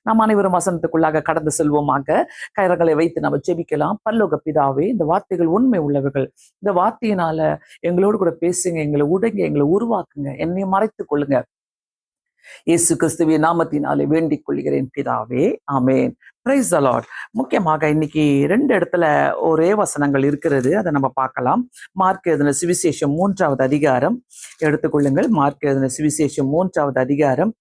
நாம் அனைவரும் வசனத்துக்குள்ளாக கடந்து செல்வோமாக. கரங்களை வைத்து நம்ம ஜெபிக்கலாம். பரலோக பிதாவே, இந்த வார்த்தைகள் உண்மை உள்ளவர்கள். இந்த வார்த்தையினால எங்களோடு கூட பேசுங்க, எங்களை உடைங்க, எங்களை உருவாக்குங்க, என்னை மறைத்துக் கொள்ளுங்க. இயேசு கிறிஸ்துவின் நாமத்தினாலே வேண்டிக் கொள்கிறேன் பிதாவே, ஆமேன். Praise the Lord. முக்கியமாக இன்னைக்கு 2 இடத்துல ஒரே வசனங்கள் இருக்கிறது, அதை நம்ம பார்க்கலாம். மார்க் எழுதின சுவிசேஷம் 3வது அதிகாரம் எடுத்துக்கொள்ளுங்கள். மார்க் எழுதின சுவிசேஷம் 3வது அதிகாரம்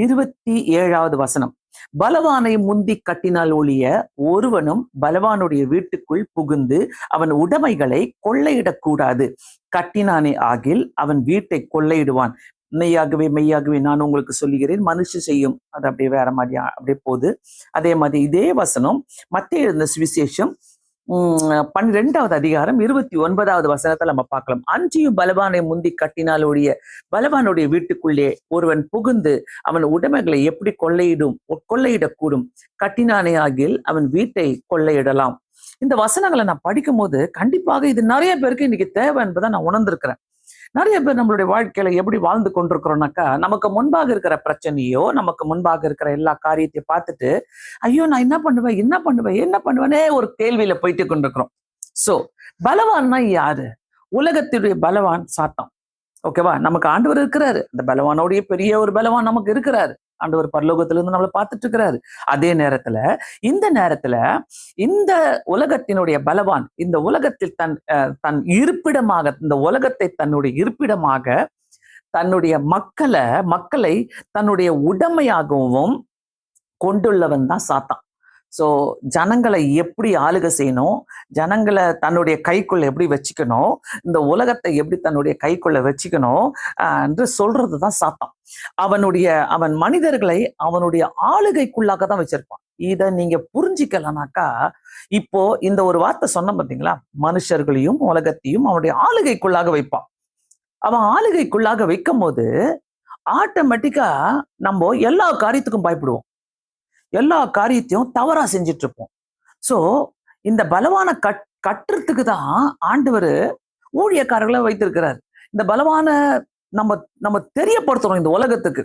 27வது வசனம். பலவானை முந்தி கட்டினால் ஒழிய ஒருவனும் பலவானுடைய வீட்டுக்குள் புகுந்து அவன் உடைமைகளை கொள்ளையிடக்கூடாது. கட்டினானே ஆகில் அவன் வீட்டை கொள்ளையிடுவான். மெய்யாகவே மெய்யாகவே நான் உங்களுக்கு சொல்லுகிறேன், மனுஷன் செய்யும் அது அப்படியே வேற மாதிரியா அப்படியே போகுது. அதே மாதிரி இதே வசனம் மத்தேயு எழுதின சுவிசேஷம் 12வது அதிகாரம் 29வது வசனத்தை நம்ம பார்க்கலாம். அன்றியும் பலவானை முந்தி கட்டினால் ஒழிய பலவானுடைய வீட்டுக்குள்ளே ஒருவன் புகுந்து அவன் உடைமைகளை எப்படி கொள்ளையிடக்கூடும். கட்டினானே ஆகில் அவன் வீட்டை கொள்ளையிடலாம். இந்த வசனங்களை நான் படிக்கும் போது கண்டிப்பாக இது நிறைய பேருக்கு இன்னைக்கு தேவை என்பதை நான் உணர்ந்திருக்கிறேன். நிறைய பேர் நம்மளுடைய வாழ்க்கையில எப்படி வாழ்ந்து கொண்டிருக்கிறோம்னாக்கா, நமக்கு முன்பாக இருக்கிற பிரச்சனையோ, நமக்கு முன்பாக இருக்கிற எல்லா காரியத்தையும் பார்த்துட்டு, ஐயோ நான் என்ன பண்ணுவேனே ஒரு கேள்வியில போயிட்டு கொண்டிருக்கிறோம். சோ பலவான்னா யாரு? உலகத்துடைய பலவான் சாத்தான். ஓகேவா? நமக்கு ஆண்டவர் இருக்கிறாரு, அந்த பலவானோடைய பெரிய ஒரு பலவான் நமக்கு இருக்கிறாரு. ஆண்டவர் பரலோகத்திலிருந்து நம்மளை பார்த்துட்டு இருக்கிறாரு. அதே நேரத்துல இந்த உலகத்தினுடைய பலவான் இந்த உலகத்தில் தன் இருப்பிடமாக, இந்த உலகத்தை தன்னுடைய இருப்பிடமாக, தன்னுடைய மக்களை தன்னுடைய உடைமையாகவும் கொண்டுள்ளவன் தான் சாத்தான். ஸோ ஜனங்களை எப்படி ஆளுகை செய்யணும், ஜனங்களை தன்னுடைய கைக்குள்ள எப்படி வச்சுக்கணும், இந்த உலகத்தை எப்படி தன்னுடைய கைக்குள்ள வச்சுக்கணும் என்று சொல்றது தான் சாத்தான். அவன் மனிதர்களை அவனுடைய ஆளுகைக்குள்ளாக தான் வச்சிருப்பான். இதை நீங்க புரிஞ்சிக்கலனாக்கா, இப்போ இந்த ஒரு வார்த்தை சொன்ன பார்த்தீங்களா, மனுஷர்களையும் உலகத்தையும் அவனுடைய ஆளுகைக்குள்ளாக வைப்பான். அவன் ஆளுகைக்குள்ளாக வைக்கும் போது ஆட்டோமேட்டிக்கா நம்ம எல்லா காரியத்துக்கும் பயப்படுவோம், எல்லா காரியத்தையும் தவறா செஞ்சிட்டு இருப்போம். சோ இந்த பலவான கட்டுறதுக்கு தான் ஆண்டவர் ஊழியக்காரர்களை வைத்திருக்கிறார். இந்த பலவான நம்ம தெரியப்படுத்தணும் இந்த உலகத்துக்கு.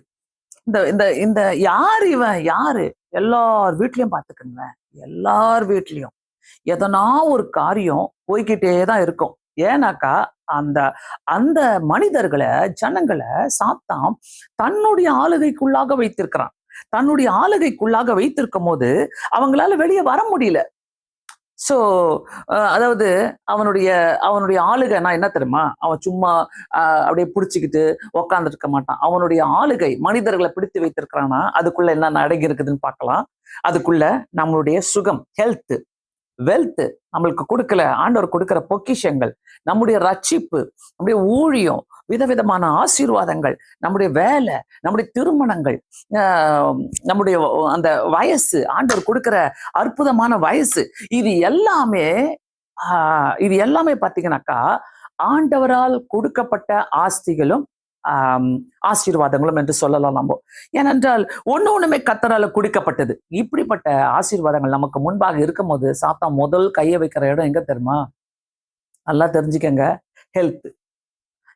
இந்த யாரு எல்லார் வீட்லயும் பார்த்துக்கங்க, எல்லார் வீட்லயும் எதனா ஒரு காரியம் போய்கிட்டே தான் இருக்கும். ஏன்னாக்கா அந்த மனிதர்களை, ஜனங்களை சாத்தான் தன்னுடைய ஆளுகைக்குள்ளாக வைத்திருக்கிறான். தன்னுடைய ஆளுகைக்குள்ளாக வைத்திருக்கும் போது அவங்களால வெளியே வர முடியல. சோ அதாவது அவனுடைய ஆளுகைனா என்ன தெரியுமா? அவன் சும்மா அப்படியே பிடிச்சிக்கிட்டு உக்காந்துட்டு இருக்க மாட்டான். அவனுடைய ஆளுகை மனிதர்களை பிடித்து வைத்திருக்கிறானா, அதுக்குள்ள என்ன அடங்கி இருக்குதுன்னு பார்க்கலாம். அதுக்குள்ள நம்மளுடைய சுகம், ஹெல்த், வெல்த் நம்மளுக்கு கொடுக்கல ஆண்டவர் கொடுக்கிற பொக்கிஷங்கள், நம்முடைய ரட்சிப்பு, நம்முடைய ஊழியம், விதவிதமான ஆசீர்வாதங்கள், நம்முடைய வேலை, நம்முடைய திருமணங்கள், நம்முடைய அந்த வயசு, ஆண்டவர் கொடுக்கிற அற்புதமான வயசு, இது எல்லாமே பார்த்தீங்கன்னாக்கா ஆண்டவரால் கொடுக்கப்பட்ட ஆஸ்திகளும் ஆசீர்வாதங்களும் என்று சொல்லலாம் நம்ம. ஏனென்றால் ஒண்ணுமே கர்த்தரால குடிக்கப்பட்டது. இப்படிப்பட்ட ஆசீர்வாதங்கள் நமக்கு முன்பாக இருக்கும் போது சாத்தான் முதல் கையை வைக்கிற இடம் எங்க தெரியுமா? நல்லா தெரிஞ்சுக்கங்க,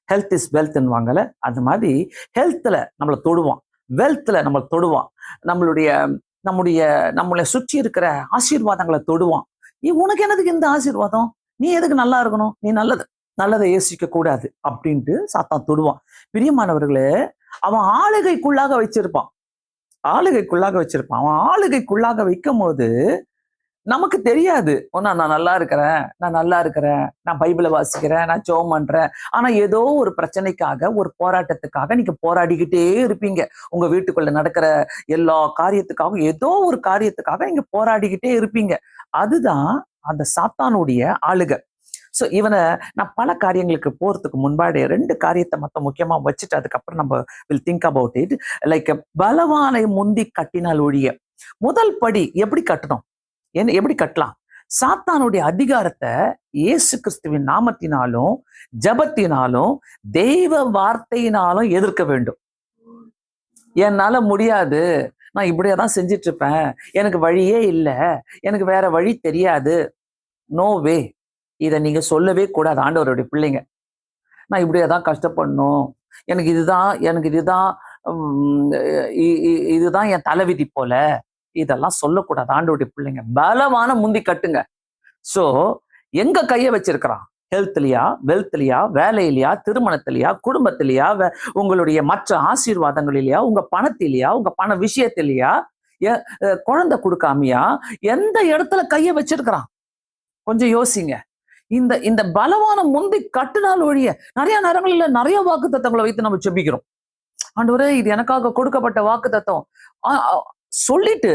ஹெல்த் இஸ் வெல்த்ன்னுவாங்கல்ல, அது மாதிரி ஹெல்த்ல நம்மளை தொடுவான், வெல்த்ல நம்மளை தொடுவான், நம்மளை சுற்றி இருக்கிற ஆசீர்வாதங்களை தொடுவான். உனக்கு என்னதுக்கு இந்த ஆசீர்வாதம்? நீ எதுக்கு நல்லா இருக்கணும்? நீ நல்லதை யோசிக்க கூடாது அப்படின்ட்டு சாத்தான் தொடுவான். பிரியமானவர்களே, அவன் ஆளுகைக்குள்ளாக வச்சிருப்பான். அவன் ஆளுகைக்குள்ளாக வைக்கும் போது நமக்கு தெரியாது, நான் நல்லா இருக்கிறேன், நான் பைபிளை வாசிக்கிறேன், நான் ஜெபம் பண்றேன். ஆனா ஏதோ ஒரு பிரச்சனைக்காக, ஒரு போராட்டத்துக்காக நீங்க போராடிக்கிட்டே இருப்பீங்க. உங்க வீட்டுக்குள்ள நடக்கிற எல்லா காரியத்துக்காகவும், ஏதோ ஒரு காரியத்துக்காக நீங்க போராடிக்கிட்டே இருப்பீங்க. அதுதான் அந்த சாத்தானுடைய ஆளுகை. ஸோ இவனை நான் பல காரியங்களுக்கு போறதுக்கு முன்பாடி 2 காரியத்தை மட்டும் முக்கியமா வச்சுட்டு அதுக்கப்புறம் நம்ம will think about it. Like பலவானை முந்தி கட்டினால் ஒழிய, முதல் படி எப்படி கட்டணும், எப்படி கட்டலாம்? சாத்தானுடைய அதிகாரத்தை இயேசு கிறிஸ்துவின் நாமத்தினாலும் ஜபத்தினாலும் தெய்வ வார்த்தையினாலும் எதிர்க்க வேண்டும். என்னால முடியாது, நான் இப்படியேதான் செஞ்சிட்டு இருப்பேன், எனக்கு வழியே இல்லை, எனக்கு வேற வழி தெரியாது, நோ வே. இதை நீங்க சொல்லவே கூடாது ஆண்டவருடைய பிள்ளைங்க. நான் இப்படியேதான் கஷ்டப்படணும், எனக்கு இதுதான் இதுதான் என் தலைவிதி போல, இதெல்லாம் சொல்லக்கூடாது. ஆண்டவருடைய பிள்ளைங்க பலவான முந்தி கட்டுங்க. சோ எங்க கைய வச்சிருக்கிறான்? ஹெல்த்லயா, வெல்த்லயா, வேலையிலயா, திருமணத்திலயா, குடும்பத்திலயா, உங்களுடைய மற்ற ஆசீர்வாதங்களிலயா, உங்க பணத்திலயா, உங்க பண விஷயத்திலயா, குழந்தை கொடுக்காமையா, எந்த இடத்துல கைய வச்சிருக்கிறான்? கொஞ்சம் யோசிங்க. இந்த இந்த பலவான முந்தி கட்டுனால் ஒழிய நிறைய நேரங்களில் நிறைய வாக்கு தத்தங்களை வைத்து நம்ம ஜெபிக்கிறோம். ஆண்டவரே இது எனக்காக கொடுக்கப்பட்ட வாக்கு தத்தம் சொல்லிட்டு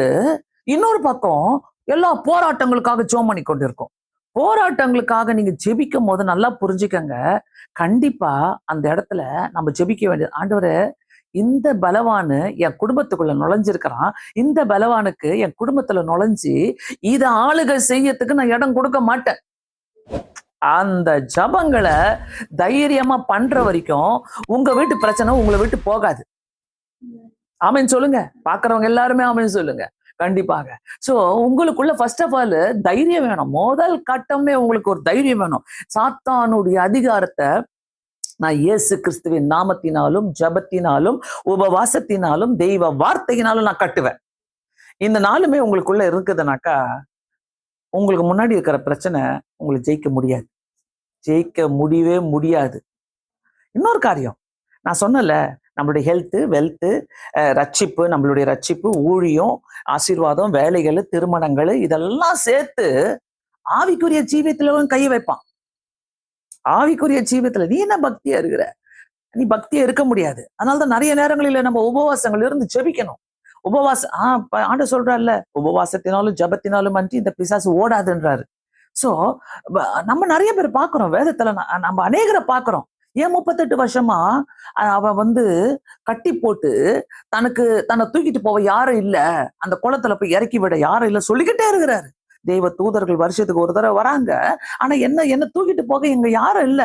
இன்னொரு பக்கம் எல்லா போராட்டங்களுக்காக ஜெபம் பண்ணி கொண்டிருக்கோம். போராட்டங்களுக்காக நீங்க ஜெபிக்கும் போது நல்லா புரிஞ்சுக்கங்க, கண்டிப்பா அந்த இடத்துல நம்ம ஜெபிக்க வேண்டியது, ஆண்டவரே இந்த பலவானு என் குடும்பத்துக்குள்ள நுழைஞ்சிருக்கிறான், இந்த பலவானுக்கு என் குடும்பத்துல நுழைஞ்சு இத ஆளுகை செய்யறதுக்கு நான் இடம் கொடுக்க மாட்டேன். அந்த ஜபங்களை தைரியமா பண்ற வரைக்கும் உங்க வீட்டு பிரச்சனை உங்களை விட்டு போகாது. ஆமென் சொல்லுங்க. பாக்குறவங்க எல்லாருமே ஆமென் சொல்லுங்க. கண்டிப்பாக. சோ உங்களுக்குள்ள ஃபர்ஸ்ட் ஆஃப் ஆல் தைரியம் வேணும். முதல் கட்டமே உங்களுக்கு ஒரு தைரியம் வேணும். சாத்தானுடைய அதிகாரத்தை நான் இயேசு கிறிஸ்துவின் நாமத்தினாலும் ஜபத்தினாலும் உபவாசத்தினாலும் தெய்வ வார்த்தையினாலும் நான் கட்டுவேன். இந்த நாளுமே உங்களுக்குள்ள இருக்குதுனாக்கா உங்களுக்கு முன்னாடி இருக்கிற பிரச்சனை உங்களுக்கு ஜெயிக்க முடியாது. ஜெயிக்க முடியவே முடியாது. இன்னொரு காரியம் நான் சொன்னல, நம்மளுடைய ஹெல்த்து, வெல்த்து, ரட்சிப்பு, நம்மளுடைய ரட்சிப்பு, ஊழியம், ஆசீர்வாதம், வேலைகள், திருமணங்கள் இதெல்லாம் சேர்த்து ஆவிக்குரிய ஜீவியத்துல கை வைப்பான். ஆவிக்குரிய ஜீவியத்துல நீ என்ன பக்தியா இருக்கிற? நீ பக்தியா இருக்க முடியாது. அதனாலதான் நிறைய நேரங்களில நம்ம உபவாசங்கள் இருந்து ஜெபிக்கணும். உபவாசம் ஆண்டவர் சொல்றாருல்ல, உபவாசத்தினாலும் ஜபத்தினாலும் அன்றி இந்த பிசாசு ஓடாதுன்றாரு. சோ நம்ம நிறைய பேர் பாக்குறோம் வேதத்துல, நம்ம அநேகரை பாக்குறோம். ஏன் 38 வருஷமா அவன் கட்டி போட்டு தன்னை தூக்கிட்டு போவ யாரும் இல்ல, அந்த குளத்துல போய் இறக்கி விட யாரும் இல்ல சொல்லிக்கிட்டே இருக்கிறாரு. தெய்வ தூதர்கள் வருஷத்துக்கு ஒரு தடவை வராங்க, ஆனா என்ன தூக்கிட்டு போக எங்க யாரும் இல்ல.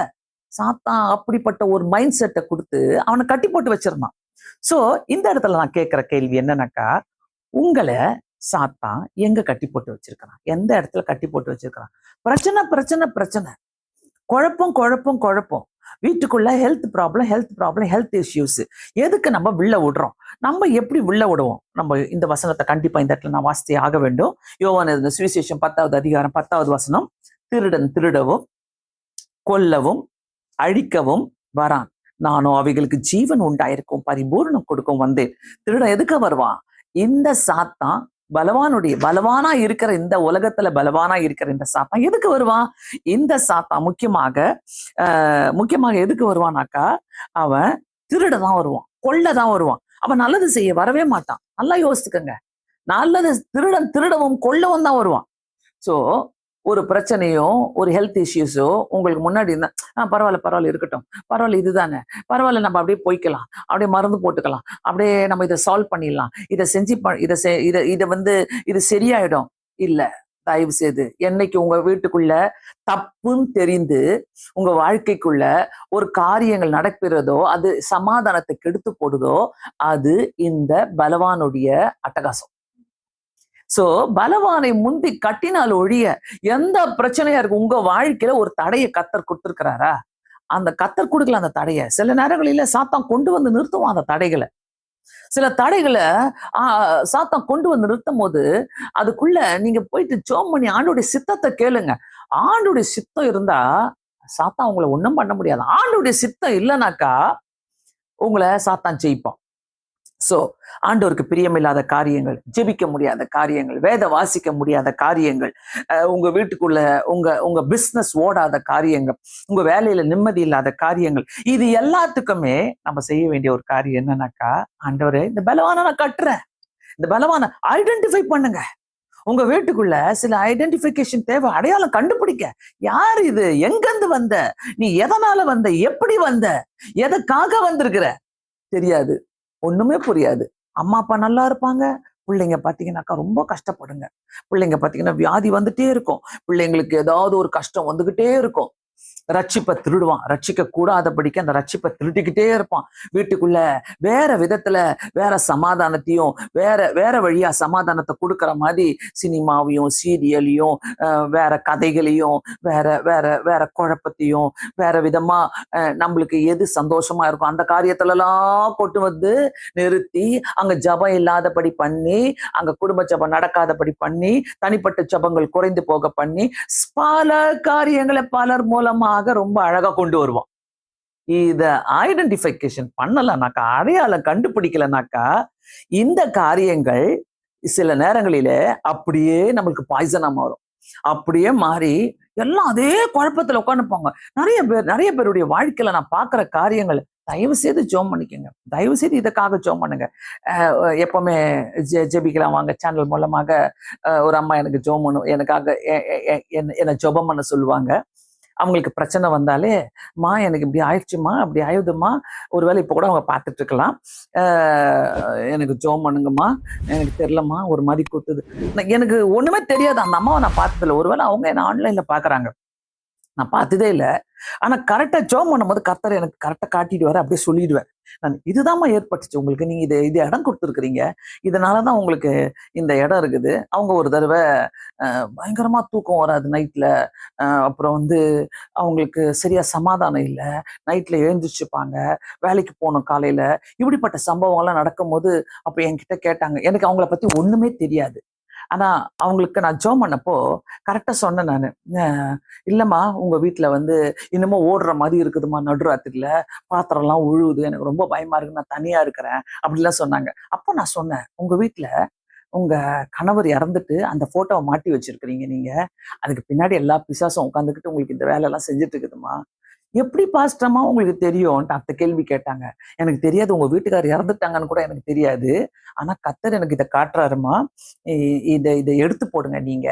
சாத்தான் அப்படிப்பட்ட ஒரு மைண்ட் செட்டை கொடுத்து அவனை கட்டி போட்டு வச்சிருந்தான். சோ இந்த இடத்துல நான் கேட்கிற கேள்வி என்னன்னாக்கா, உங்களை சாத்தான் எங்க கட்டி போட்டு வச்சிருக்கிறான்? எந்த இடத்துல கட்டி போட்டு வச்சிருக்கிறான்? பிரச்சனை பிரச்சனை பிரச்சனை, குழப்பம் குழப்பம் குழப்பம், வீட்டுக்குள்ள ஹெல்த் இஷ்யூஸ். எதுக்கு நம்ம வில்ல விடுறோம்? நம்ம எப்படி வில்ல விடுவோம்? நம்ம இந்த வசனத்தை கண்டிப்பா இந்த இடத்துல நான் வாசித்தே ஆக வேண்டும். யோவான் சுவிசேஷம் 10வது அதிகாரம் 10வது வசனம், திருடன் திருடவும் கொல்லவும் அழிக்கவும் வரான், நானோ அவைகளுக்கு ஜீவன் உண்டாயிருக்கும் பரிபூர்ணம் கொடுக்கும் வந்தேன். திருடன் எதுக்கு வருவான்? இந்த சாத்தான் பலவானா இருக்கிற இந்த உலகத்துல பலவானா இருக்கிற இந்த சாத்தான் எதுக்கு வருவான்? இந்த சாத்தான் முக்கியமாக எதுக்கு வருவானாக்கா, அவன் திருடதான் வருவான், கொல்லதான் வருவான். அவன் நல்லது செய்ய வரவே மாட்டான். நல்லா யோசிச்சுக்கங்க. நல்லது திருடவும் கொல்லவும் தான் வருவான். சோ ஒரு பிரச்சனையோ ஒரு ஹெல்த் இஷ்யூஸோ உங்களுக்கு முன்னாடி இருந்தா பரவாயில்ல இருக்கட்டும், பரவாயில்ல இதுதானே, பரவாயில்ல நம்ம அப்படியே போய்க்கலாம், அப்படியே மருந்து போட்டுக்கலாம், அப்படியே நம்ம இதை சால்வ் பண்ணிடலாம், இதை செஞ்சு இது சரியாயிடும். இல்ல, தயவு செய்து என்னைக்கு உங்க வீட்டுக்குள்ள தப்புன்னு தெரிந்து உங்க வாழ்க்கைக்குள்ள ஒரு காரியங்கள் நடக்கிறதோ, அது சமாதானத்தை கெடுத்து போடுதோ, அது இந்த பலவானுடைய அட்டகாசம். சோ பலவானை முந்தி கட்டினால் ஒழிய எந்த பிரச்சனையா இருக்கு உங்க வாழ்க்கையில ஒரு தடையை கத்தர் கொடுத்திருக்கிறாரா? அந்த கத்தர் கொடுக்கல அந்த தடையை. சில நேரங்களில சாத்தான் கொண்டு வந்து நிறுத்துவான் அந்த தடைகளை. சில தடைகளை சாத்தான் கொண்டு வந்து நிறுத்தும் போது அதுக்குள்ள நீங்க போயிட்டு ஜெபம் பண்ணி ஆண்டோடைய சித்தத்தை கேளுங்க. ஆண்டோடைய சித்தம் இருந்தா சாத்தான் உங்களை ஒண்ணும் பண்ண முடியாது. ஆண்டோடைய சித்தம் இல்லைனாக்கா உங்களை சாத்தான் ஜெயிப்பான். சோ ஆண்டவருக்கு பிரியமில்லாத காரியங்கள், ஜெபிக்க முடியாத காரியங்கள், வேத வாசிக்க முடியாத காரியங்கள், உங்க வீட்டுக்குள்ள உங்க பிசினஸ் ஓடாத காரியங்கள், உங்க வேலையில நிம்மதி இல்லாத காரியங்கள், இது எல்லாத்துக்குமே நம்ம செய்ய வேண்டிய ஒரு காரியம் என்னன்னாக்கா, ஆண்டவரே இந்த பலவான நான் கட்டுறேன், இந்த பலவான ஐடென்டிஃபை பண்ணுங்க. உங்க வீட்டுக்குள்ள சில ஐடென்டிபிகேஷன் தேவை, அடையாளம் கண்டுபிடிக்க. யார் இது? எங்கிருந்து வந்த? நீ எதனால வந்த? எப்படி வந்த? எதற்காக வந்திருக்கிற? தெரியாது, ஒண்ணுமே புரியாது. அம்மா அப்பா நல்லா இருப்பாங்க, பிள்ளைங்க பாத்தீங்கன்னாக்கா ரொம்ப கஷ்டப்படுங்க. பிள்ளைங்க பாத்தீங்கன்னா வியாதி வந்துட்டே இருக்கும், பிள்ளைங்களுக்கு ஏதாவது ஒரு கஷ்டம் வந்துகிட்டே இருக்கும். ரட்சிப்பை திருடுவான். ரட்சிக்க கூடாதபடிக்கு அந்த ரட்சிப்பை திருட்டிக்கிட்டே இருப்பான். வீட்டுக்குள்ள வேற விதத்துல வேற சமாதானத்தையும் வேற வேற வழியா சமாதானத்தை கொடுக்குற மாதிரி சினிமாவையும் சீரியலையும் வேற கதைகளையும் வேற வேற வேற குழப்பத்தையும் வேற விதமா நம்மளுக்கு எது சந்தோஷமா இருக்கும் அந்த காரியத்துல எல்லாம் கொண்டு வந்து நிறுத்தி அங்க ஜபம் இல்லாதபடி பண்ணி, அங்க குடும்ப ஜபம் நடக்காதபடி பண்ணி, தனிப்பட்ட ஜபங்கள் குறைந்து போக பண்ணி, பல காரியங்களை பலர் மூலமாக ரொம்ப அழகா கொண்டு வருவோம். இத ஐடென்டிஃபிகேஷன் பண்ணலனாக்கா, அடையாளம் கண்டுபிடிக்கலனாக்கா, இந்த காரியங்கள் சில நேரங்களிலே அப்படியே நம்மளுக்கு பாய்சனா மாறும். அப்படியே மாறி எல்லாம் அதே குழப்பத்துல உட்காந்துப்பாங்க. நிறைய பேருடைய வாழ்க்கையில நான் பார்க்கிற காரியங்கள், தயவு செய்து ஜெபம் பண்ணிக்கங்க. தயவு செய்து இதுக்காக ஜெபம் பண்ணுங்க. எப்பவுமே ஜெபிக்கலாம் வாங்க சேனல் மூலமாக. ஒரு அம்மா எனக்கு ஜெபம் பண்ணும், எனக்காக என்ன ஜெபம் பண்ண சொல்லுவாங்க. அவங்களுக்கு பிரச்சனை வந்தாலே, மா எனக்கு இப்படி ஆயிடுச்சுமா, அப்படி ஆயுதுமா, ஒருவேளை இப்போ கூட அவங்க பார்த்துட்டு இருக்கலாம், எனக்கு ஜெபம் பண்ணுங்கம்மா, எனக்கு தெரியலம்மா, ஒரு மாதிரி குத்துது. எனக்கு ஒண்ணுமே தெரியாது, அந்த அம்மாவை நான் பார்த்ததில்ல. ஒருவேளை அவங்க என்ன ஆன்லைன்ல பாக்குறாங்க, நான் பார்த்ததே இல்லை. ஆனா கரெக்டா ஜெபம் பண்ணும்போது கர்த்தர் எனக்கு கரெக்டா காட்டிட்டு வர, அப்படியே சொல்லிடுவேன். நான் இதுதாம்மா ஏற்பட்டுச்சு உங்களுக்கு, நீங்க இது இடம் கொடுத்துருக்குறீங்க, இதனாலதான் உங்களுக்கு இந்த இடம் இருக்குது. அவங்க ஒரு தடவை பயங்கரமா தூக்கம் வராது நைட்ல, அப்புறம் வந்து அவங்களுக்கு சரியா சமாதானம் இல்லை, நைட்ல எழுந்திரிச்சுப்பாங்க, வேலைக்கு போகணும் காலையில, இப்படிப்பட்ட சம்பவங்கள்லாம் நடக்கும்போது அப்ப என்கிட்ட கேட்டாங்க. எனக்கு அவங்கள பத்தி ஒண்ணுமே தெரியாது. ஆனா அவங்களுக்கு நான் ஜெபம் பண்ணப்போ கரெக்டா சொன்னேன் நானு, இல்லம்மா உங்க வீட்டுல வந்து இன்னமும் ஓடுற மாதிரி இருக்குதுமா, நடுராத்திரில பாத்திரம் எல்லாம் உழுவுது, எனக்கு ரொம்ப பயமா இருக்கு, நான் தனியா இருக்கிறேன் அப்படிலாம் சொன்னாங்க. அப்போ நான் சொன்னேன், உங்க வீட்டுல உங்க கணவர் இறந்துட்டு அந்த போட்டோவை மாட்டி வச்சிருக்கிறீங்க நீங்க, அதுக்கு பின்னாடி எல்லா பிசாசும் உட்காந்துக்கிட்டு உங்களுக்கு இந்த வேலை எல்லாம் செஞ்சுட்டு இருக்குதுமா, எப்படி பாஸ்டர்மா உங்களுக்கு தெரியும் அந்த கேள்வி கேட்டாங்க. எனக்கு தெரியாது, உங்க வீட்டுக்காரர் இறந்துட்டாங்கன்னு கூட எனக்கு தெரியாது, ஆனா கர்த்தர் எனக்கு இதை காட்டுறாருமா, இதை எடுத்து போடுங்க, நீங்க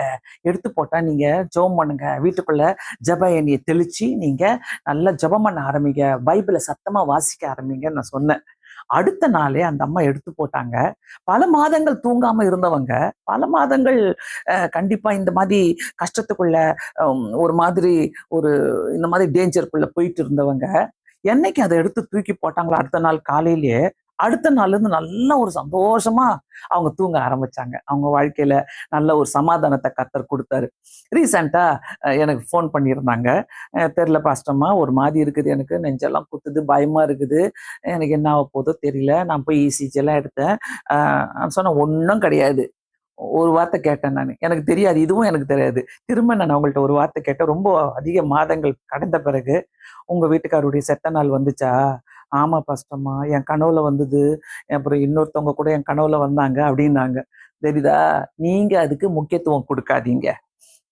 எடுத்து போட்டா நீங்க ஜெபம் பண்ணுங்க, வீட்டுக்குள்ள ஜப எண்ணியை தெளிச்சு நீங்க நல்லா ஜெபம் பண்ண ஆரம்பிங்க, பைபிளை சத்தமா வாசிக்க ஆரம்பிங்கன்னு நான் சொன்னேன். அடுத்த நாளே அந்த அம்மா எடுத்து போட்டாங்க. பல மாதங்கள் தூங்காம இருந்தவங்க, பல மாதங்கள் கண்டிப்பா இந்த மாதிரி கஷ்டத்துக்குள்ள ஒரு மாதிரி இந்த மாதிரி டேஞ்சருக்குள்ள போயிட்டு இருந்தவங்க, என்னைக்கு அதை எடுத்து தூக்கி போட்டாங்களோ அடுத்த நாள் காலையிலேயே, அடுத்த நாள்ல இருந்து நல்ல ஒரு சந்தோஷமா அவங்க தூங்க ஆரம்பிச்சாங்க. அவங்க வாழ்க்கையில நல்ல ஒரு சமாதானத்தை கர்த்தர் கொடுத்தாரு. ரீசெண்டா எனக்கு ஃபோன் பண்ணியிருந்தாங்க, தெரியல பாஸ்டர்மா, ஒரு மாதிரி இருக்குது, எனக்கு நெஞ்செல்லாம் குத்துது, பயமா இருக்குது, எனக்கு என்ன ஆக போதோ தெரியல, நான் போய் இசிஜி எல்லாம் எடுத்தேன். சொன்னேன், ஒன்றும் கிடையாது. ஒரு வார்த்தை கேட்டேன் நான், எனக்கு தெரியாது, இதுவும் எனக்கு தெரியாது. திரும்ப நான் அவங்கள்ட்ட ஒரு வார்த்தை கேட்டேன், ரொம்ப அதிக மாதங்கள் கடந்த பிறகு, உங்க வீட்டுக்காரருடைய செத்த நாள் வந்துச்சா? ஆமா பாஸ்டர்மா, என் கனவுல வந்தது, அப்புறம் இன்னொருத்தவங்க கூட என் கனவுல வந்தாங்க அப்படின்னாங்க. தெரியுதா, நீங்க அதுக்கு முக்கியத்துவம் கொடுக்காதீங்க.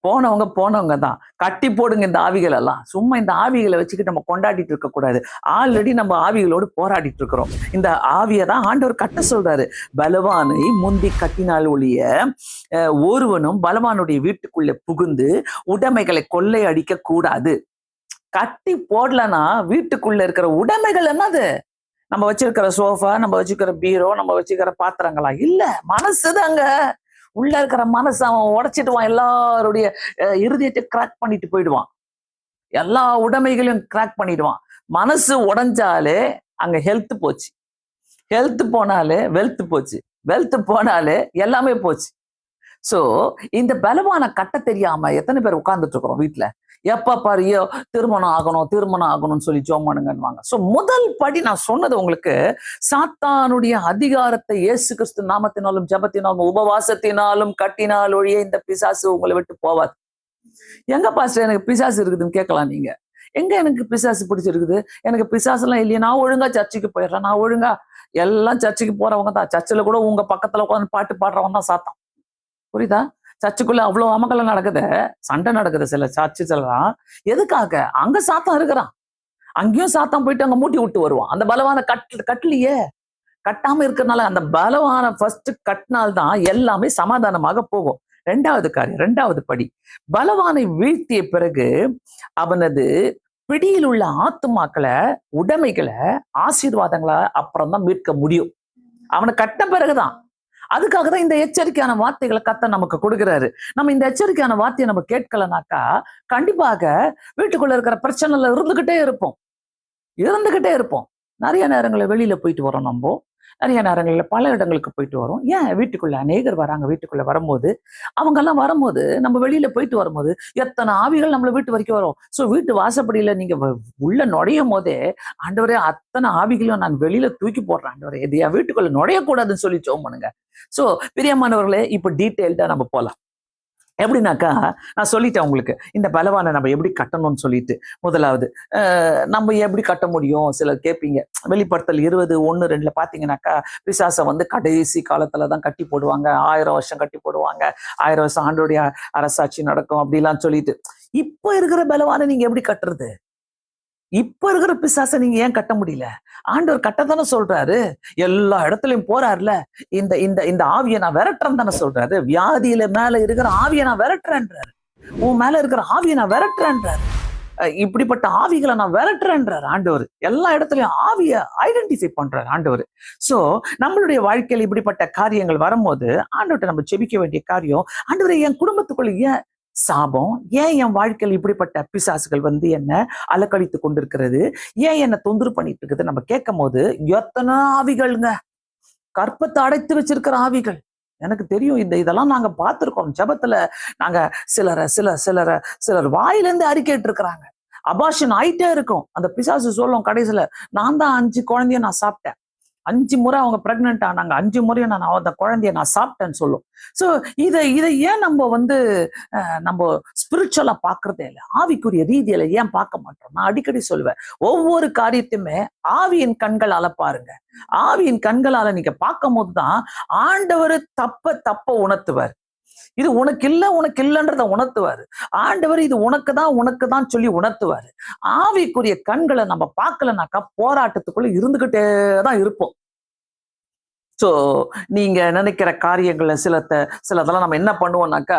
போனவங்க தான், கட்டி போடுங்க இந்த ஆவிகள் எல்லாம். சும்மா இந்த ஆவிகளை வச்சுக்கிட்டு நம்ம கொண்டாடிட்டு இருக்க கூடாது. ஆல்ரெடி நம்ம ஆவிகளோடு போராடிட்டு இருக்கிறோம். இந்த ஆவியை தான் ஆண்டவர் கட்ட சொல்றாரு, பலவானை முந்தி கட்டினால் ஒழிய ஒருவனும் பலவானுடைய வீட்டுக்குள்ளே புகுந்து உடைமைகளை கொள்ளை அடிக்க கூடாது. கட்டி போடலன்னா வீட்டுக்குள்ள இருக்கிற உடைமைகள் என்னது? நம்ம வச்சிருக்கிற சோஃபா, நம்ம வச்சுக்கிற பீரோ, நம்ம வச்சுக்கிற பாத்திரங்களா? இல்ல, மனசுதாங்க. உள்ள இருக்கிற மனசு அவன் உடைச்சிடுவான், எல்லாருடைய இருதயத்தை கிராக் பண்ணிட்டு போயிடுவான், எல்லா உடைமைகளையும் கிராக் பண்ணிடுவான். மனசு உடைஞ்சாலே அங்க ஹெல்த் போச்சு, ஹெல்த் போனாலே வெல்த் போச்சு, வெல்த் போனாலே எல்லாமே போச்சு. சோ இந்த பலவான கட்ட தெரியாம எத்தனை பேர் உட்கார்ந்துட்டு இருக்கிறோம் வீட்டுல, எப்ப பாரு திருமணம் ஆகணும்னு சொல்லி ஜெபம் பண்ணுங்கன்னுவாங்க. சோ முதல் படி நான் சொன்னது உங்களுக்கு, சாத்தானுடைய அதிகாரத்தை இயேசு கிறிஸ்து நாமத்தினாலும் ஜபத்தினாலும் உபவாசத்தினாலும் கட்டினால் ஒழிய இந்த பிசாசு உங்களை விட்டு போவாது. எங்க பாஸ்டர் எனக்கு பிசாசு இருக்குதுன்னு கேட்கலாம் நீங்க. எங்க எனக்கு பிசாசு பிடிச்சிருக்குது? எனக்கு பிசாசு எல்லாம் இல்லையா, நான் ஒழுங்கா சர்ச்சுக்கு போயிடுறேன், நான் ஒழுங்கா எல்லாம் சர்ச்சுக்கு போறவங்க தான். சர்ச்சில் கூட உங்க பக்கத்துல உட்காந்து பாட்டு பாடுறவங்க தான் சாத்தான். புரியுதா? சர்ச்சுக்குள்ள அவ்வளவு அமக்கலம் நடக்குது, சண்டை நடக்குது சில சர்ச்சஸ் எல்லாம். எதுக்காக? அங்க சாத்தான் இருக்கிறான், அங்கேயும் சாத்தான் போயிட்டு அங்க மூட்டி விட்டு வருவான். அந்த பலவான கட்டலையே, கட்டாம இருக்கிறதுனால, அந்த பலவான ஃபர்ஸ்ட் கட்டினால்தான் எல்லாமே சமாதானமாக போகும். ரெண்டாவது படி, பலவானை வீழ்த்திய பிறகு அவனது பிடியில் உள்ள ஆத்துமாக்களை, உடைமைகளை, ஆசீர்வாதங்களை அப்புறம் தான் மீட்க முடியும். அவனை கட்ட பிறகுதான். அதுக்காக தான் இந்த எச்சரிக்கையான வார்த்தைகளை கர்த்தர் நமக்கு கொடுக்கிறாரு. நம்ம இந்த எச்சரிக்கையான வார்த்தையை நம்ம கேட்கலனாக்கா கண்டிப்பாக வீட்டுக்குள்ள இருக்கிற பிரச்சனைல இருந்துகிட்டே இருப்போம். நிறைய நேரங்களில் வெளியில போயிட்டு வரோம் நம்ம. நிறைய நேரங்களில் பல இடங்களுக்கு போயிட்டு வரோம். ஏன் வீட்டுக்குள்ள அநேகர் வராங்க. வீட்டுக்குள்ள வரும்போது அவங்கெல்லாம் வரும்போது நம்ம வெளியில போயிட்டு வரும்போது எத்தனை ஆவிகள் நம்மள வீட்டு வரைக்கும் வரும். ஸோ வீட்டு வாசப்படியில நீங்க உள்ள நுழையும் போதே ஆண்டவரே அத்தனை ஆவிகளையும் நான் வெளியில தூக்கி போடுறேன் ஆண்டவரே, இது என் வீட்டுக்குள்ள நுழையக்கூடாதுன்னு சொல்லி ஜெபம் பண்ணுங்க. ஸோ பிரியமானவர்களே, இப்போ டீட்டெயில்டா நம்ம போலாம். எப்படின்னாக்கா நான் சொல்லிட்டேன் உங்களுக்கு இந்த பலவானை நம்ம எப்படி கட்டணும்னு சொல்லிட்டு. முதலாவது நம்ம எப்படி கட்ட முடியும் சிலர் கேட்பீங்க. வெளிப்படுத்தல் 20:1-2 பாத்தீங்கன்னாக்கா பிசாசை கடைசி காலத்துலதான் கட்டி போடுவாங்க. 1000 வருஷம் கட்டி போடுவாங்க. 1000 வருஷம் ஆண்டோடைய அரசாட்சி நடக்கும் அப்படிலாம் சொல்லிட்டு. இப்ப இருக்கிற பலவானை நீங்க எப்படி கட்டுறது? இப்ப இருக்கிற பிசாசை நீங்க ஏன் கட்ட முடியல? ஆண்டவர் கட்டத்தானே சொல்றாரு. எல்லா இடத்துலயும் போறாருல. இந்த இந்த இந்த ஆவியை நான் விரட்டுறேன்னு தானே சொல்றாரு. வியாதியில மேல இருக்கிற ஆவியை நான் விரட்டுறேன்றாரு. உன் மேல இருக்கிற ஆவியை நான் விரட்டுறேன்றாரு. இப்படிப்பட்ட ஆவிகளை நான் விரட்டுறேன்றாரு ஆண்டவர். எல்லா இடத்துலயும் ஆவியை ஐடென்டிஃபை பண்றாரு ஆண்டவர். சோ நம்மளுடைய வாழ்க்கையில் இப்படிப்பட்ட காரியங்கள் வரும்போது ஆண்டவர்கிட்ட நம்ம ஜெபிக்க வேண்டிய காரியம், ஆண்டவரை என் குடும்பத்துக்குள்ள ஏன் சாபம், ஏன் என் வாழ்க்கையில் இப்படிப்பட்ட பிசாசுகள் என்ன அலக்கழித்து கொண்டிருக்கிறது, ஏன் என்ன தொந்தரவு பண்ணிட்டு இருக்குது நம்ம கேட்கும் போது எத்தனை ஆவிகள்ங்க, கற்பத்தை அடைத்து வச்சிருக்கிற ஆவிகள். எனக்கு தெரியும். இதெல்லாம் நாங்க பார்த்திருக்கோம். ஜெபத்துல நாங்க சிலர் வாயிலிருந்து அறிக்கைட்டு இருக்கிறாங்க. அபாஷன் ஆயிட்டே இருக்கும். அந்த பிசாசு சொல்லும் கடைசியில, நான் தான் 5 குழந்தைய நான் சாப்பிட்டேன். 5 முறை அவங்க பிரெக்னென்ட் ஆனாங்க. 5 முறையும் நான் அந்த குழந்தைய நான் சாப்பிட்டேன்னு சொல்லும். ஸோ இதை ஏன் நம்ம ஸ்பிரிச்சுவலா பார்க்கறதே இல்லை, ஆவிக்குரிய ரீதியில ஏன் பார்க்க மாட்டோம்? நான் அடிக்கடி சொல்லுவேன், ஒவ்வொரு காரியத்தையுமே ஆவியின் கண்களால பாருங்க. ஆவியின் கண்களால நீங்க பார்க்கும் போதுதான் ஆண்டவர் தப்ப உணர்த்துவார். இது உனக்கு இல்லைன்றத உணர்த்துவாரு ஆண்டவர். இது உனக்கு தான் சொல்லி உணர்த்துவாரு. ஆவிக்குரிய கண்களை நம்ம பார்க்கலனாக்கா போராட்டத்துக்குள்ள இருந்துகிட்டே தான் இருப்போம். ஸோ நீங்க நினைக்கிற காரியங்கள்ல சிலதெல்லாம் நம்ம என்ன பண்ணுவோம்னாக்கா,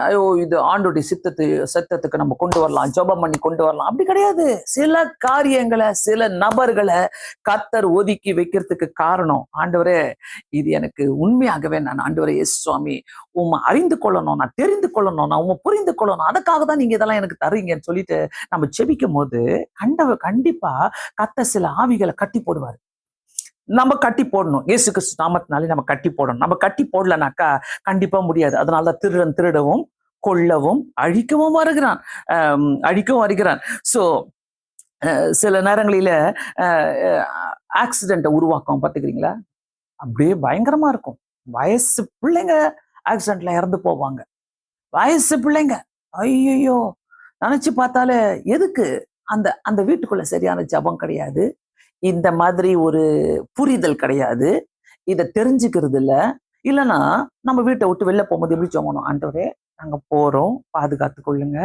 ஐயோ இது ஆண்டோடைய சித்தத்துக்கு நம்ம கொண்டு வரலாம், ஜெபம் பண்ணி கொண்டு வரலாம். அப்படி கிடையாது. சில காரியங்களை சில நபர்களை கர்த்தர் ஒதுக்கி வைக்கிறதுக்கு காரணம், ஆண்டவரே இது எனக்கு உண்மையாகவே நான் ஆண்டவரே இயேசு சுவாமி உம்மை அறிந்து கொள்ளணும், நான் தெரிந்து கொள்ளணும், நான் உம்மை புரிந்து கொள்ளணும், அதுக்காக தான் நீங்க இதெல்லாம் எனக்கு தர்றீங்கன்னு சொல்லிட்டு நம்ம ஜெபிக்கும் போது கண்டிப்பா கர்த்தர் சில ஆவிகளை கட்டி போடுவாரு. நம்ம கட்டி போடணும். இயேசு கிறிஸ்து நாமத்தினாலே நம்ம கட்டி போடணும். நம்ம கட்டி போடலனாக்கா கண்டிப்பா முடியாது. அதனாலதான் திருடவும் கொல்லவும் அழிக்கவும் வருகிறான். சோ சில நேரங்களில ஆக்சிடென்ட்டை உருவாக்கும் பார்த்துக்கிறீங்களா? அப்படியே பயங்கரமா இருக்கும். வயசு பிள்ளைங்க ஆக்சிடென்ட்ல இறந்து போவாங்க. வயசு பிள்ளைங்க, ஐயோ நினைச்சு பார்த்தாலே எதுக்கு அந்த வீட்டுக்குள்ள சரியான ஜபம் கிடையாது, இந்த மாதிரி ஒரு புரிதல் கிடையாது, இதை தெரிஞ்சுக்கிறது இல்லைன்னா நம்ம வீட்டை விட்டு வெளில போகும்போது எப்படி ஜெபம், ஆண்டவரே நாங்க போறோம், பாதுகாத்து கொள்ளுங்க,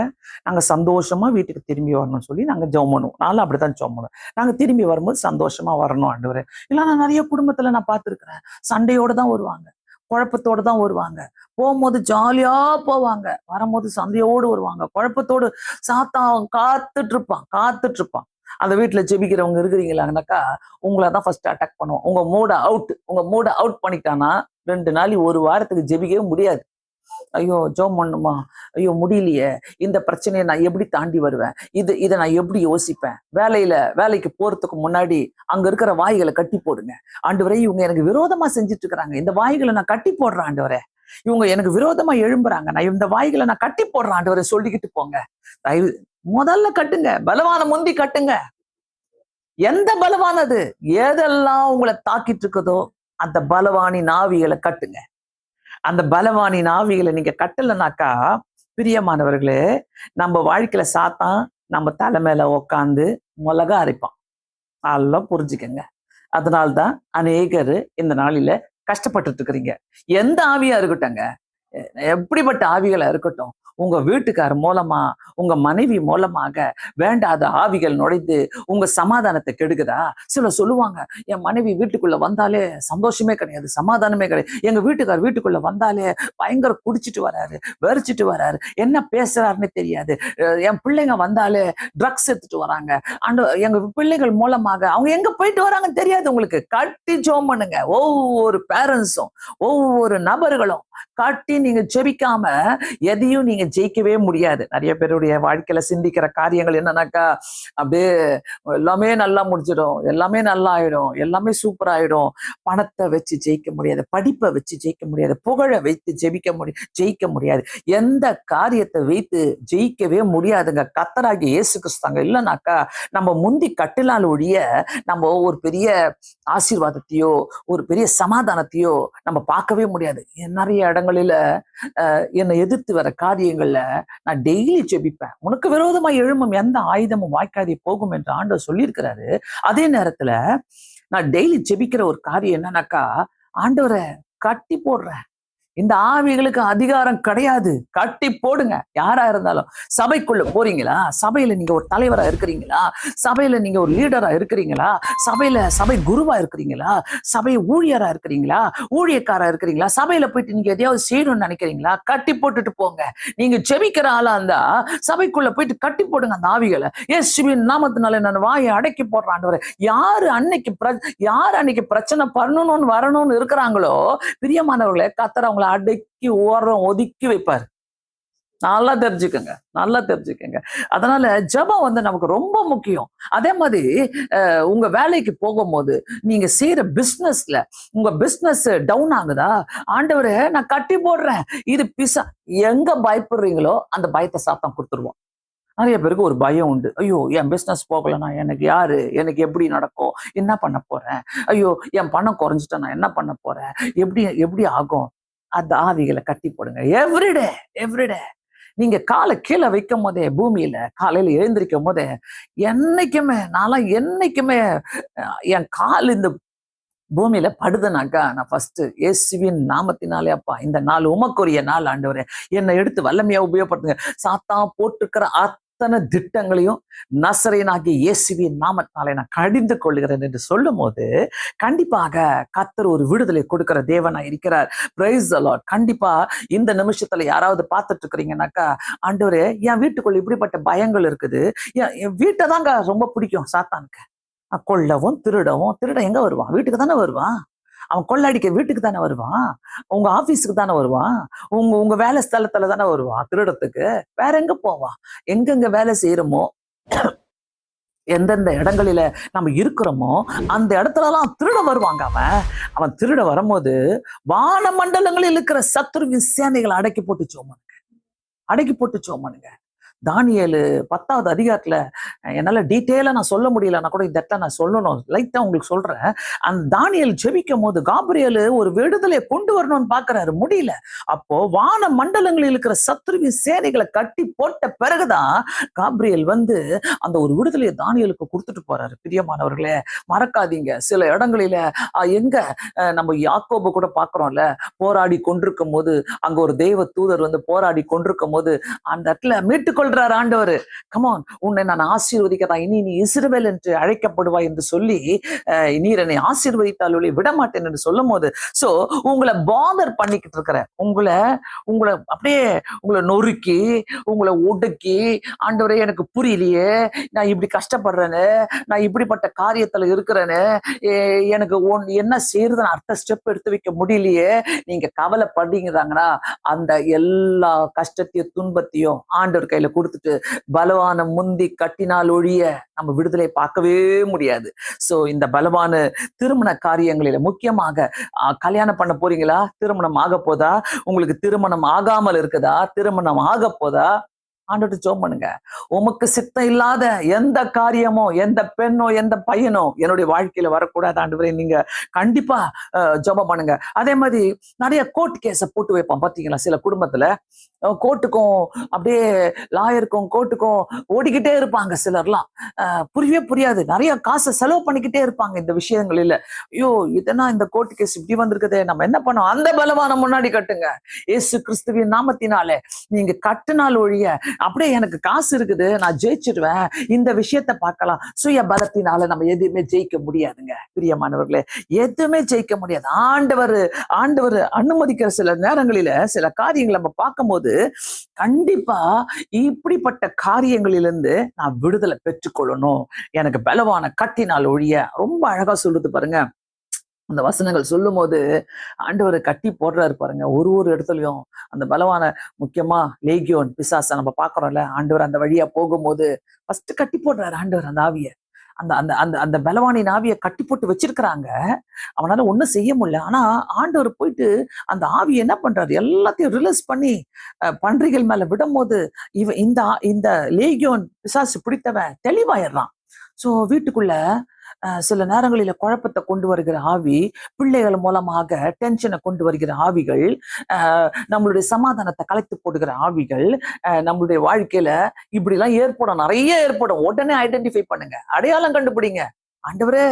நாங்க சந்தோஷமா வீட்டுக்கு திரும்பி வரணும்னு சொல்லி நாங்க ஜெபம் பண்ணுவோம். நானும் அப்படித்தான் ஜெபம் பண்ணுவேன். நாங்க திரும்பி வரும்போது சந்தோஷமா வரணும் ஆண்டவரே. இல்லைன்னா நிறைய குடும்பத்துல நான் பார்த்திருக்கிறேன், சண்டையோட தான் வருவாங்க, குழப்பத்தோடு தான் வருவாங்க. போகும்போது ஜாலியா போவாங்க, வரும்போது சண்டையோடு வருவாங்க, குழப்பத்தோடு. சாத்தான் காத்துட்டு இருப்பான். அந்த வீட்டுல ஜெபிக்கிறவங்க இருக்கிறீங்களாங்கனாக்கா உங்களை தான் ஃபர்ஸ்ட் அட்டாக் பண்ணுவோம். உங்க மூட அவுட் பண்ணிட்டானா 2 நாள் 1 வாரத்துக்கு ஜெபிக்கவே முடியாது. ஐயோ ஜெபம் பண்ணுமா, ஐயோ முடியலையே, இந்த பிரச்சனையை நான் எப்படி தாண்டி வருவேன், இதை நான் எப்படி யோசிப்பேன். வேலைக்கு போறதுக்கு முன்னாடி அங்க இருக்கிற வாய்களை கட்டி போடுங்க. ஆண்டவரே இவங்க எனக்கு விரோதமா செஞ்சுட்டு இருக்கிறாங்க, இந்த வாய்களை நான் கட்டி போடுறேன் ஆண்டவரே. இவங்க எனக்கு விரோதமா எழும்புறாங்க, நான் இந்த வாய்களை நான் கட்டி போடுறேன் ஆண்டவரே சொல்லிக்கிட்டு போங்க. முதல்ல கட்டுங்க, பலவான முந்தி கட்டுங்க. எந்த பலவானது எதெல்லாம் உங்களை தாக்கிட்டு இருக்குதோ அந்த பலவானின் ஆவிகளை கட்டுங்க. அந்த பலவானின் ஆவிகளை நீங்க கட்டலைனாக்கா பிரியமானவர்களே, நம்ம வாழ்க்கையில சாத்தான் நம்ம தலை மேல உக்காந்து மிளகா அரைப்பான். நல்லா புரிஞ்சுக்கங்க. அதனால்தான் அநேகர் இந்த நாளில கஷ்டப்பட்டுட்டு இருக்கிறீங்க. எந்த ஆவியா இருக்கட்டும்ங்க, எப்படிப்பட்ட ஆவிகளா இருக்கட்டும், உங்க வீட்டுக்கார் மூலமா, உங்க மனைவி மூலமாக வேண்டாத ஆவிகள் நுழைந்து உங்க சமாதானத்தை கெடுக்குதா? சிலர் சொல்லுவாங்க, என் மனைவி வீட்டுக்குள்ள வந்தாலே சந்தோஷமே கிடையாது, சமாதானமே கிடையாது. எங்க வீட்டுக்கார் வீட்டுக்குள்ள வந்தாலே பயங்கர குடிச்சிட்டு வராரு, வெறிச்சிட்டு வராரு, என்ன பேசுறாருன்னு தெரியாது. என் பிள்ளைங்க வந்தாலே ட்ரக்ஸ் எடுத்துட்டு வராங்க. எங்க பிள்ளைகள் மூலமாக அவங்க எங்க போயிட்டு வராங்கன்னு தெரியாது உங்களுக்கு. கட்டி ஜெபம் பண்ணுங்க. ஒவ்வொரு பேரண்ட்ஸும், ஒவ்வொரு நபர்களும் காட்டி நீங்க ஜெபிக்காம எதையும் நீங்க ஜெயிக்கவே முடியாது. நிறைய பேருடைய வாழ்க்கையில சிந்திக்கிற காரியங்கள் என்னன்னாக்கா, அப்படியே எல்லாமே நல்லா முடிஞ்சிடும், எல்லாமே நல்லா ஆயிடும், எல்லாமே சூப்பர் ஆயிடும். பணத்தை வச்சு ஜெயிக்க முடியாது, படிப்பை வச்சு ஜெயிக்க முடியாது, புகழை வைத்து ஜெயிக்க முடியாது. எந்த காரியத்தை வைத்து ஜெயிக்கவே முடியாதுங்க. கர்த்தராகிய இயேசு கிறிஸ்துங்க இல்லைனாக்கா நம்ம முந்தி கட்டிலால் ஒழிய நம்ம ஒரு பெரிய ஆசீர்வாதத்தையோ ஒரு பெரிய சமாதானத்தையோ நம்ம பார்க்கவே முடியாது. நிறைய இடங்களில என்னை எதிர்த்து வர காரியங்கள்ல நான் டெய்லி ஜெபிப்பேன். உனக்கு விரோதமா எழும்பும் எந்த ஆயுதமும் வாய்க்காதே போகும் என்று ஆண்டவர் சொல்லியிருக்கிறாரு. அதே நேரத்துல நான் டெய்லி ஜெபிக்கிற ஒரு காரியம் என்னன்னாக்கா, ஆண்டவரை கட்டி போடுறேன். இந்த ஆவிகளுக்கு அதிகாரம் கிடையாது, கட்டி போடுங்க. யாரா இருந்தாலும் சபைக்குள்ள போறீங்களா, சபையில நீங்க ஒரு தலைவரா இருக்கிறீங்களா, சபையில நீங்க ஒரு லீடரா இருக்கிறீங்களா, சபை குருவா இருக்கிறீங்களா, சபை ஊழியரா இருக்கிறீங்களா, ஊழியக்காரா இருக்கிறீங்களா, சபையில போயிட்டு நீங்க எதையாவது செய்யணும்னு நினைக்கிறீங்களா, கட்டி போட்டுட்டு போங்க. நீங்க ஜெபிக்கிற ஆளா இருந்தா சபைக்குள்ள போயிட்டு கட்டி போடுங்க அந்த ஆவிகளை. இயேசுவின் நாமத்தினால நான் வாயை அடக்கி போடுறேன் ஆண்டவரே. யாரு அன்னைக்கு பிரச்சனை பண்ணணும்னு வரணும்னு இருக்கிறாங்களோ, பிரியமானவர்களே, கர்த்தர் அவங்களை அடக்கி ஒதுக்கி வைப்பாரு. நல்லா தெரிஞ்சுக்கங்க. அதனால ஜெபம் நமக்கு ரொம்ப முக்கியம். அதே மாதிரி உங்க வேலைக்கு போகும்போது நீங்க செய்யற பிசினஸ்ல உங்க பிசினஸ் டவுன் ஆகுதா, ஆண்டவரே நான் கட்டி போடுறேன். இது எங்க பயப்படுறீங்களோ அந்த பயத்தை சாத்தான் கொடுத்துருவோம். நிறைய பேருக்கு ஒரு பயம் உண்டு. ஐயோ, என் பிசினஸ் போகலன்னா எனக்கு யாரு, எனக்கு எப்படி நடக்கும், என்ன பண்ண போறேன், ஐயோ என் பணம் குறைஞ்சிட்டா நான் என்ன பண்ண போறேன், எப்படி ஆகும். அந்த ஆவிகளை கட்டி போடுங்க. எவ்ரிடே நீங்க காலை கீழே வைக்கும் போதே, பூமியில காலையில எழுந்திருக்கும் போதே, என்னைக்குமே என் கால் இந்த பூமியில படுதுனாக்கா நான் ஃபர்ஸ்ட் இயேசுவின் நாமத்தினாலே, அப்பா இந்த நாள் உமக்குரிய நாள் ஆண்டவரே, என்னை எடுத்து வல்லமையா உபயோகப்படுத்துங்க. சாத்தான் போட்டிருக்கிற அத்தனை திட்டங்களையும் நசரேயனாகிய இயேசுவின் நாமத்தினாலே நான் கடிந்து கொள்கிறேன் என்று சொல்லும் போது கண்டிப்பாக கர்த்தர் ஒரு விடுதலை கொடுக்கிற தேவனா இருக்கிறார். Praise the Lord. கண்டிப்பா இந்த நிமிஷத்துல யாராவது பார்த்துட்டு இருக்கிறீங்கன்னாக்கா, ஆண்டவரே என் வீட்டுக்குள்ள இப்படிப்பட்ட பயங்கள் இருக்குது, என் வீட்டை தாங்க ரொம்ப பிடிக்கும் சாத்தானுக்கு. கொல்லவும் திருடன் எங்க வருவான்? வீட்டுக்கு தானே வருவான். அவன் கொள்ளடிக்க வீட்டுக்கு தானே வருவான், உங்க ஆபீஸுக்கு தானே வருவான், உங்க வேலை ஸ்தலத்துல தானே வருவான் திருடத்துக்கு. வேற எங்க போவான்? எங்கெங்க வேலை செய்யறோமோ, எந்தெந்த இடங்களில நம்ம இருக்கிறோமோ அந்த இடத்துலலாம் திருட வருவாங்க. அவன் திருட வரும்போது வான மண்டலங்களில் இருக்கிற சத்துருவின் சேனைகளை அடக்கி போட்டு சோமனுங்க. தானியேலு 10வது அதிகாரத்துல என்னால டீட்டெயிலா நான் சொல்ல முடியலன்னா கூட இந்த இடத்துல நான் சொல்லணும், லைட்டா உங்களுக்கு சொல்றேன். அந்த தானியேல் ஜெபிக்கும் போது காபிரியேலு ஒரு விடுதலையை கொண்டு வரணும்னு பாக்குறாரு, முடியல. அப்போ வான மண்டலங்களில் இருக்கிற சத்துருவின் சேனைகளை கட்டி போட்ட பிறகுதான் காபிரியேல் அந்த ஒரு விடுதலையை தானியேலுக்கு கொடுத்துட்டு போறாரு. பிரியமானவர்களே, மறக்காதீங்க, சில இடங்களில எங்க நம்ம யாக்கோபு கூட பாக்குறோம்ல, போராடி கொண்டிருக்கும் போது அங்க ஒரு தெய்வ தூதர் போராடி கொண்டிருக்கும் போது அந்த இடத்துல மீட்டுக்கொள் ஆண்டவர், கமான், உன்னை நான் ஆசீர்வதிக்கிறேன், இனி நீ இஸ்ரவேல் என்று அழைக்கப்படுவாய் என்று சொல்லி, நீர் என்னை ஆசீர்வதித்தால் விடமாட்டேன் என்று சொல்லும் போது, சோ உங்களை பாதர் பண்ணிக்கிட்டு இருக்கிற உங்களை அப்படியே உங்களை நொறுக்கி உங்களை ஒடுக்கி, ஆண்டவரே எனக்கு புரியலையே, நான் இப்படி கஷ்டப்படுறேன்னு, நான் இப்படிப்பட்ட காரியத்துல இருக்கிறேன்னு, எனக்கு என்ன செய்யறதுன்னு அடுத்த ஸ்டெப் எடுத்து வைக்க முடியலையே, நீங்க கவலைப்படுறீங்கிறாங்கன்னா அந்த எல்லா கஷ்டத்தையும் துன்பத்தையும் ஆண்டவர் கையில கொடுத்துட்டு பலவான முந்தி கட்டினால் ஒழிய நம்ம விடுதலை பார்க்கவே முடியாது. சோ இந்த பலவான திருமண காரியங்களில முக்கியமாக கல்யாணம் பண்ண போறீங்களா, திருமணம் ஆக போதா, உங்களுக்கு திருமணம் ஆகாமல் இருக்குதா, திருமணம் ஆக போதா, ஆண்டவர்ட்ட ஜெபம் பண்ணுங்க. உமக்கு சித்தம் இல்லாத எந்த காரியமோ, எந்த பெண்ணோ, எந்த பையனோ என்னுடைய வாழ்க்கையில வரக்கூடாது ஆண்டவரே, நீங்க கண்டிப்பா ஜெபம் பண்ணுங்க. அதே மாதிரி நிறைய கோர்ட் கேஸ போட்டு வைப்பான் பாத்தீங்களா சில குடும்பத்துல. கோர்ட்டுக்கும் அப்படியே லாயருக்கும் கோர்ட்டுக்கும் ஓடிக்கிட்டே இருப்பாங்க சிலர்லாம். புரியவே புரியாது, நிறைய காசை செலவு பண்ணிக்கிட்டே இருப்பாங்க இந்த விஷயங்களில். ஐயோ இதனா இந்த கோர்ட்டு கேஸ் இப்படி வந்திருக்குதே, நம்ம என்ன பண்ணோம்? அந்த பலவான முன்னாடி கட்டுங்க. இயேசு கிறிஸ்துவின் நாமத்தினாலே நீங்க கட்டுனால் ஒழிய, அப்படியே எனக்கு காசு இருக்குது நான் ஜெயிச்சிடுவேன், இந்த விஷயத்த பார்க்கலாம். சுய பலத்தினால நம்ம எதுவுமே ஜெயிக்க முடியாதுங்க பிரியமானவர்களே, எதுவுமே ஜெயிக்க முடியாது. ஆண்டவர் அனுமதிக்கிற சில நேரங்களில சில காரியங்களை நம்ம பார்க்கும்போது கண்டிப்பா இப்படிப்பட்ட காரியங்களிலிருந்து நான் விடுதலை பெற்றுக்கொள்ளணும், எனக்கு பலவான கட்டினால் ஒழிய. ரொம்ப அழகா சொல்லுது பாருங்க அந்த வசனங்கள் சொல்லும் போது. ஆண்டவர் கட்டி போடுறாரு பாருங்க ஒரு இடத்துலயும். அந்த பலவான, முக்கியமா லேகியோன் பிசாசை நம்ம பாக்குறோம்ல, ஆண்டவர் அந்த வழியா போகும்போது ஃபர்ஸ்ட் கட்டி போடுறாரு ஆண்டவர் அந்த ஆவிய. அந்த அந்த அந்த அந்த பலவானின் ஆவியை கட்டி போட்டு வச்சிருக்கிறாங்க, அவனால ஒண்ணும் செய்ய முடியல. ஆனா ஆண்டவர் போயிட்டு அந்த ஆவியை என்ன பண்றாரு, எல்லாத்தையும் ரிலீஸ் பண்ணி பன்றிகள் மேல விடும் போது இந்த லேகியோன் பிசாசு பிடித்தவன் தெளிவாயிடுறான். சோ வீட்டுக்குள்ள சில நேரங்களில குழப்பத்தை கொண்டு வருகிற ஆவி, பிள்ளைகள் மூலமாக டென்ஷனை கொண்டு வருகிற ஆவிகள், நம்மளுடைய சமாதானத்தை கலைத்து போடுகிற ஆவிகள், நம்மளுடைய வாழ்க்கையில இப்படி எல்லாம் ஏற்படும், நிறைய ஏற்படும். உடனே ஐடென்டிஃபை பண்ணுங்க, அடையாளம் கண்டுபிடிங்க. ஆண்டவரே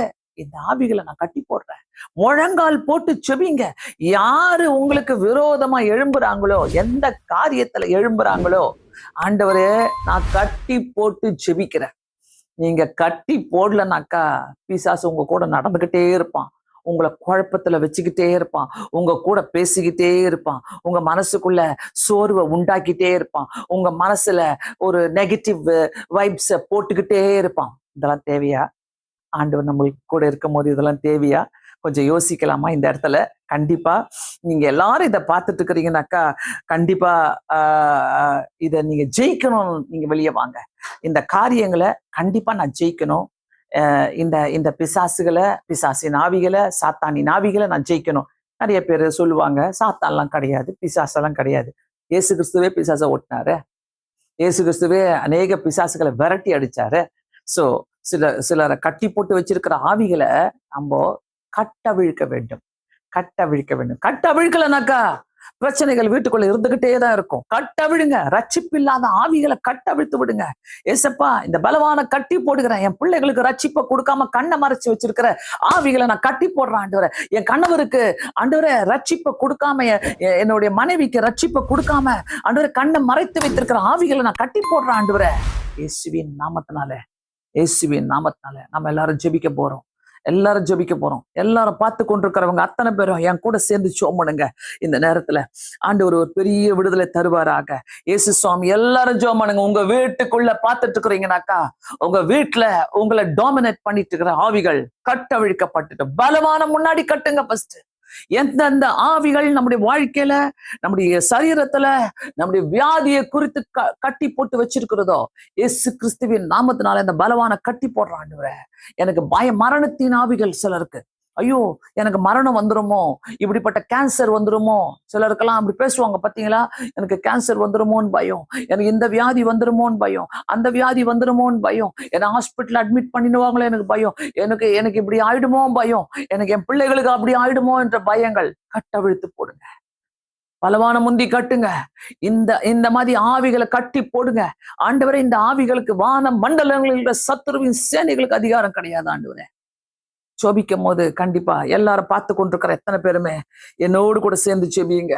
இந்த ஆவிகளை நான் கட்டி போடுறேன், முழங்கால் போட்டு செபிங்க. யாரு உங்களுக்கு விரோதமா எழும்புறாங்களோ, எந்த காரியத்துல எழும்புறாங்களோ, ஆண்டவரே நான் கட்டி போட்டு செபிக்கிறேன். நீங்க கட்டி போடலனாக்கா பிசாசு உங்க கூட நடந்துகிட்டே இருப்பான், உங்களை குழப்பத்துல வச்சுக்கிட்டே இருப்பான், உங்க கூட பேசிக்கிட்டே இருப்பான், உங்க மனசுக்குள்ள சோர்வை உண்டாக்கிட்டே இருப்பான், உங்க மனசுல ஒரு நெகட்டிவ் வைப்ஸ போட்டுக்கிட்டே இருப்பான். இதெல்லாம் தேவையா? ஆண்டவர் நம்மளுக்கு கூட இருக்கும் போது இதெல்லாம் தேவையா? கொஞ்சம் யோசிக்கலாமா இந்த இடத்துல? கண்டிப்பா நீங்க எல்லாரும் இதை பார்த்துட்டு இருக்கிறீங்கன்னாக்கா கண்டிப்பா இதை நீங்க ஜெயிக்கணும். நீங்க வெளியே வாங்க, இந்த காரியங்களை கண்டிப்பா நான் ஜெயிக்கணும். இந்த இந்த பிசாசின் ஆவிகளை, சாத்தானின் ஆவிகளை நான் ஜெயிக்கணும். நிறைய பேர் சொல்லுவாங்க சாத்தான்லாம் கிடையாது, பிசாசெல்லாம் கிடையாது. இயேசு கிறிஸ்துவே பிசாசை ஓட்டினாரு, இயேசு கிறிஸ்துவே அநேக பிசாசுகளை விரட்டி அடிச்சாரு. சோ சிலரை கட்டி போட்டு வச்சிருக்கிற ஆவிகளை நம்ம கட்டவிழ்க்க வேண்டும். கட்டவிழ்க்கலனாக்கா பிரச்சனைகள் வீட்டுக்குள்ள இருந்துகிட்டே தான் இருக்கும். கட்டவிழுங்க, ரட்சிப்பு இல்லாத ஆவிகளை கட்டவிழ்த்து விடுங்க. ஏசப்பா இந்த பலவான கட்டி போடுகிறேன், என் பிள்ளைகளுக்கு ரட்சிப்பை கொடுக்காம கண்ணை மறைச்சு வச்சிருக்கிற ஆவிகளை நான் கட்டி போடுறேன் ஆண்டவரே. என் கணவருக்கு ஆண்டவரே ரட்சிப்பை கொடுக்காம, என்னுடைய மனைவிக்கு ரட்சிப்பை கொடுக்காம ஆண்டவரே கண்ணை மறைத்து வைத்திருக்கிற ஆவிகளை நான் கட்டி போடுறேன் ஆண்டவரே. இயேசுவின் நாமத்தினால நம்ம எல்லாரும் ஜெபிக்க போறோம். எல்லாரும் பார்த்து கொண்டிருக்கிறவங்க அத்தனை பேரும் என் கூட சேர்ந்து ஜெபம் பண்ணுங்க இந்த நேரத்துல. ஆண்டவர் ஒரு பெரிய விடுதலை தருவாராக. இயேசு சுவாமி, எல்லாரும் ஜெபம் பண்ணுங்க. உங்க வீட்டுக்குள்ள பார்த்துட்டு இருக்கிறீங்கன்னாக்கா, உங்க வீட்டுல உங்களை டாமினேட் பண்ணிட்டு இருக்கிற ஆவிகள் கட்டவிழ்க்கப்பட்டுட்டு பலவான முன்னாடி கட்டுங்க. ஃபர்ஸ்ட் எந்தெந்த ஆவிகள் நம்முடைய வாழ்க்கையில, நம்முடைய சரீரத்துல, நம்முடைய வியாதியை குறித்து கட்டி போட்டு வச்சிருக்கிறதோ, இயேசு கிறிஸ்துவின் நாமத்தினால இந்த பலவான கட்டி போடுறான் ஆண்டவரே. எனக்கு மரணத்தின் ஆவிகள் சிலருக்கு, ஐயோ எனக்கு மரணம் வந்துருமோ, இப்படிப்பட்ட கேன்சர் வந்துருமோ, சிலருக்கெல்லாம் அப்படி பேசுவாங்க பாத்தீங்களா, எனக்கு கேன்சர் வந்துருமோன்னு பயம், எனக்கு இந்த வியாதி வந்துருமோன்னு பயம், அந்த வியாதி வந்துருமோன்னு பயம், என்னை ஹாஸ்பிட்டல் அட்மிட் பண்ணிடுவாங்களோ எனக்கு பயம், எனக்கு இப்படி ஆயிடுமோ பயம், எனக்கு என் பிள்ளைகளுக்கு அப்படி ஆயிடுமோ என்ற பயங்கள் கட்டவிழ்த்து போடுங்க. பலவான முந்தி கட்டுங்க. இந்த மாதிரி ஆவிகளை கட்டி போடுங்க ஆண்டவரே. இந்த ஆவிகளுக்கு வான மண்டலங்களில் சத்துருவின் சேனைகளுக்கு அதிகாரம் கிடையாது ஆண்டவரே. ஜெபிக்கும் போது கண்டிப்பா எல்லாரும் பார்த்து கொண்டிருக்கிற எத்தனை பேருமே என்னோடு கூட சேர்ந்து ஜெபியுங்க.